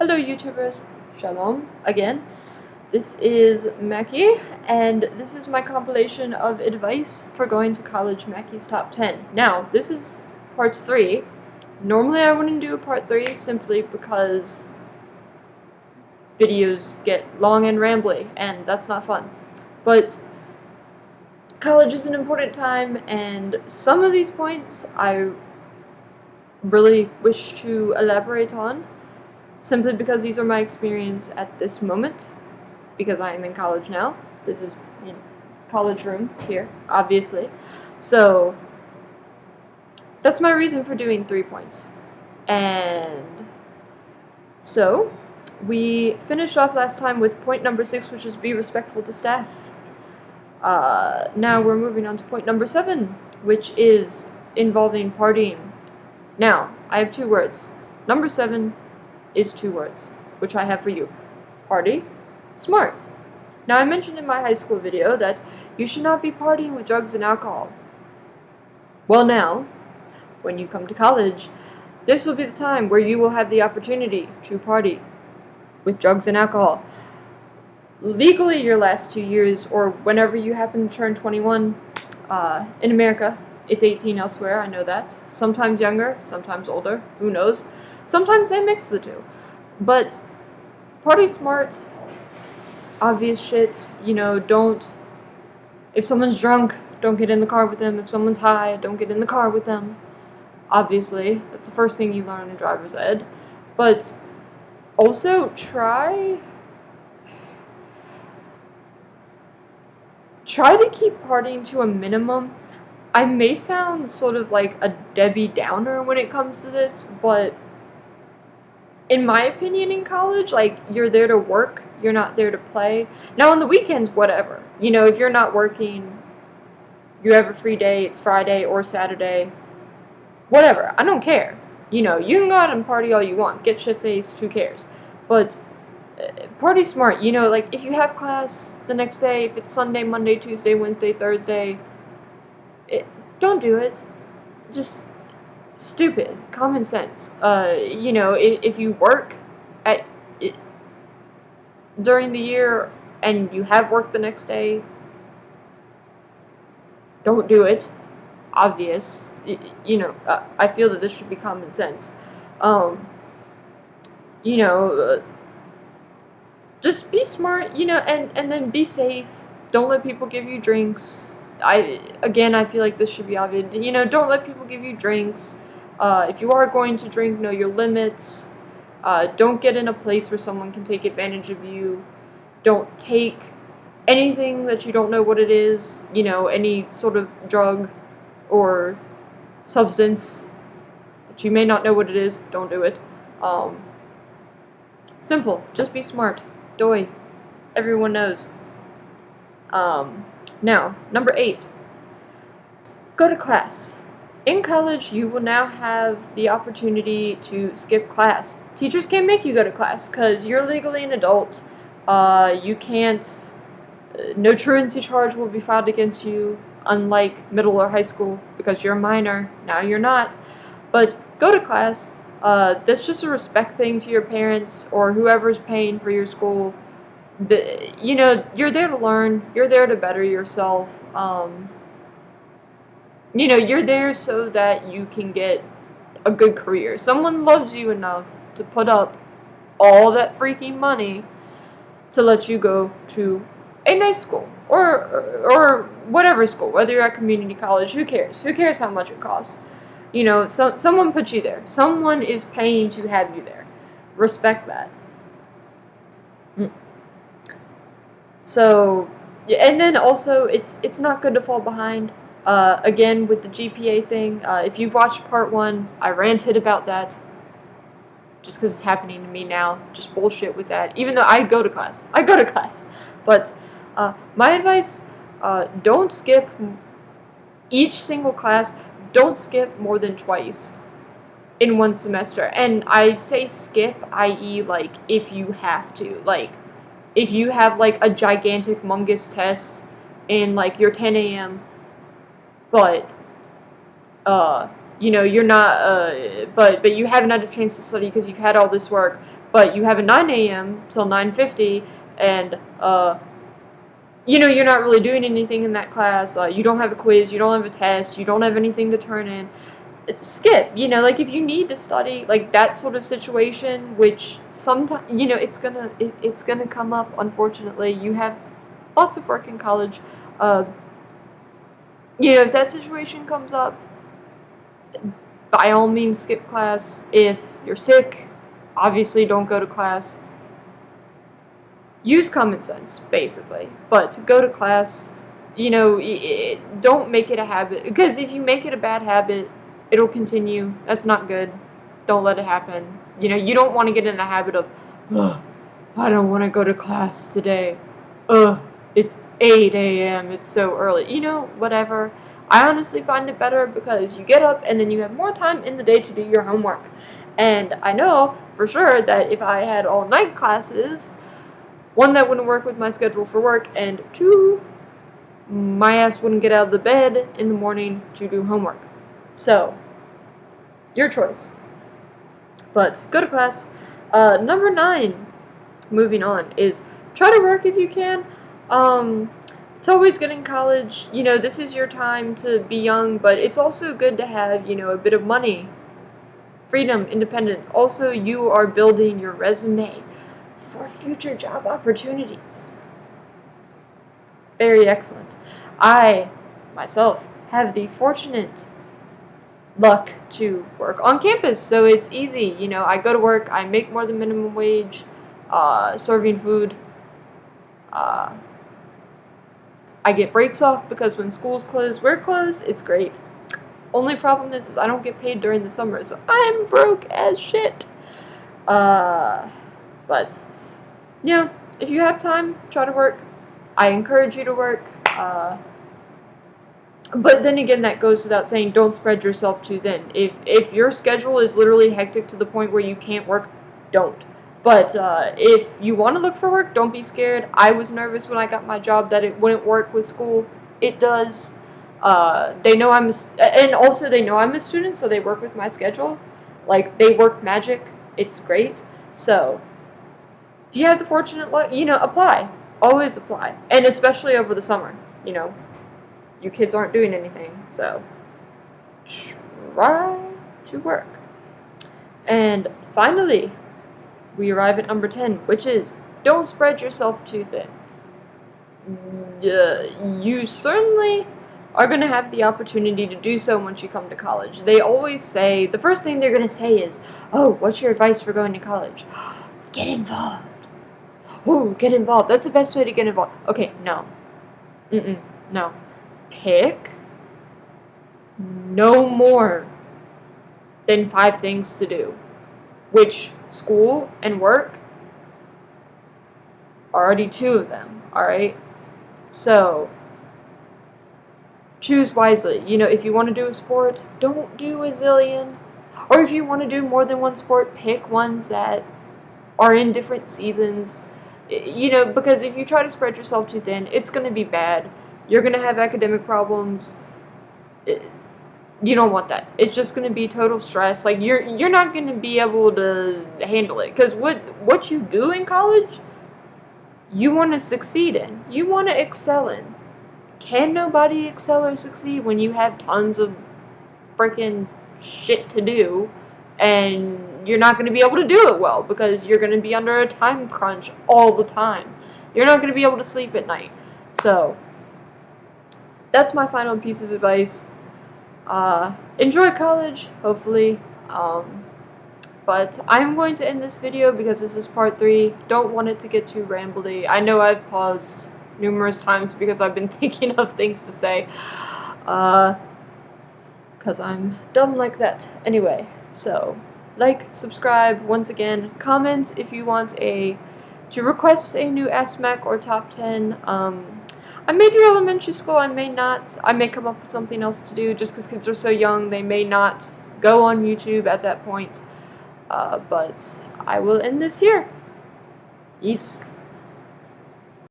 Hello YouTubers, Shalom again. This is Mackie, and this is my compilation of advice for going to College Mackie's Top 10. Now, this is part 3. Normally I wouldn't do a part 3 simply because videos get long and rambly, and that's not fun. But college is an important time, and some of these points I really wish to elaborate on, simply because these are my experience at this moment, because I am in college now. This is, college room here, obviously. So, that's my reason for doing 3 points. And so, we finished off last time with point number 6, which is be respectful to staff. Now we're moving on to point number 7, which is involving partying. Now, I have 2 words. Number 7 is 2 words, which I have for you. Party, smart. Now, I mentioned in my high school video that you should not be partying with drugs and alcohol. Well, now, when you come to college, this will be the time where you will have the opportunity to party with drugs and alcohol. Legally, your last 2 years, or whenever you happen to turn 21, in America, it's 18 elsewhere, I know that. Sometimes younger, sometimes older, who knows. Sometimes they mix the two. But party smart, obvious shit, don't, if someone's drunk, don't get in the car with them. If someone's high, don't get in the car with them. Obviously, that's the first thing you learn in driver's ed. But also try to keep partying to a minimum. I may sound sort of like a Debbie Downer when it comes to this, but in my opinion, in college, you're there to work, you're not there to play. Now, on the weekends, whatever. If you're not working, you have a free day, it's Friday or Saturday, whatever, I don't care. You can go out and party all you want, get shit-faced, who cares? But party smart, if you have class the next day, if it's Sunday, Monday, Tuesday, Wednesday, Thursday, don't do it. Just stupid. Common sense. If you work during the year and you have work the next day, don't do it. Obvious. I feel that this should be common sense. Just be smart, and then be safe. Don't let people give you drinks. I feel like this should be obvious. Don't let people give you drinks. If you are going to drink, know your limits. Don't get in a place where someone can take advantage of you. Don't take anything that you don't know what it is. Any sort of drug or substance that you may not know what it is. Don't do it. Simple. Just be smart. Doi. Everyone knows. Now, number 8. Go to class. In college, you will now have the opportunity to skip class. Teachers can't make you go to class because you're legally an adult. You can't, no truancy charge will be filed against you, unlike middle or high school, because you're a minor. Now you're not. But go to class. That's just a respect thing to your parents or whoever's paying for your school. You're there to learn. You're there to better yourself. You're there so that you can get a good career. Someone loves you enough to put up all that freaking money to let you go to a nice school or whatever school, whether you're at community college. Who cares? Who cares how much it costs? Someone put you there. Someone is paying to have you there. Respect that. So, and then also, it's not good to fall behind. Again, with the GPA thing, if you've watched part 1, I ranted about that. Just because it's happening to me now. Just bullshit with that. Even though I go to class. But, my advice, don't skip each single class. Don't skip more than twice in one semester. And I say skip, i.e., if you have to. If you have, a gigantic, humongous test in, your 10 a.m., but, you're not, but you haven't had a chance to study because you've had all this work, but you have a 9 a.m. till 9:50, and, you're not really doing anything in that class, you don't have a quiz, you don't have a test, you don't have anything to turn in, it's a skip, like, if you need to study, like, that sort of situation, which sometimes, it's gonna come up, unfortunately. You have lots of work in college, if that situation comes up, by all means skip class. If you're sick, obviously don't go to class. Use common sense, basically. But to go to class, don't make it a habit. Because if you make it a bad habit, it'll continue. That's not good. Don't let it happen. You don't want to get in the habit of, ugh, I don't want to go to class today. Ugh, it's 8 a.m. It's so early. Whatever. I honestly find it better because you get up and then you have more time in the day to do your homework. And I know for sure that if I had all night classes, one, that wouldn't work with my schedule for work, and two, my ass wouldn't get out of the bed in the morning to do homework. So, your choice. But go to class. Number 9, moving on, is try to work if you can. It's always good in college. This is your time to be young, but it's also good to have, a bit of money, freedom, independence. Also, you are building your resume for future job opportunities. Very excellent. I, myself, have the fortunate luck to work on campus, so it's easy. I go to work, I make more than minimum wage, serving food. I get breaks off because when school's closed, we're closed. It's great. Only problem is I don't get paid during the summer, so I'm broke as shit. But if you have time, try to work. I encourage you to work. But then again, that goes without saying, don't spread yourself too thin. If your schedule is literally hectic to the point where you can't work, don't. But if you want to look for work, don't be scared. I was nervous when I got my job that it wouldn't work with school. It does. They know and also they know I'm a student, so they work with my schedule. Like, they work magic. It's great. So, if you have the fortunate luck, apply. Always apply. And especially over the summer, you kids aren't doing anything, so try to work. And finally, we arrive at number 10, which is, don't spread yourself too thin. You certainly are going to have the opportunity to do so once you come to college. They always say, the first thing they're going to say is, oh, what's your advice for going to college? Get involved. Oh, get involved. That's the best way to get involved. Okay, no. No. Pick no more than 5 things to do, which school and work are already 2 of them, alright? So, choose wisely. If you want to do a sport, don't do a zillion. Or if you want to do more than one sport, pick ones that are in different seasons. Because if you try to spread yourself too thin, it's going to be bad. You're going to have academic problems. You don't want that. It's just going to be total stress. Like, you're not going to be able to handle it. Because what you do in college, you want to succeed in. You want to excel in. Can nobody excel or succeed when you have tons of freaking shit to do, and you're not going to be able to do it well because you're going to be under a time crunch all the time. You're not going to be able to sleep at night. So, that's my final piece of advice. Enjoy college, hopefully. But I'm going to end this video because this is part 3. Don't want it to get too rambly. I know I've paused numerous times because I've been thinking of things to say. Because I'm dumb like that. Anyway, so, like, subscribe, once again, comment if you want to request a new Ask Mac or top 10. I may do elementary school, I may not. I may come up with something else to do just because kids are so young, they may not go on YouTube at that point. But I will end this here. Peace.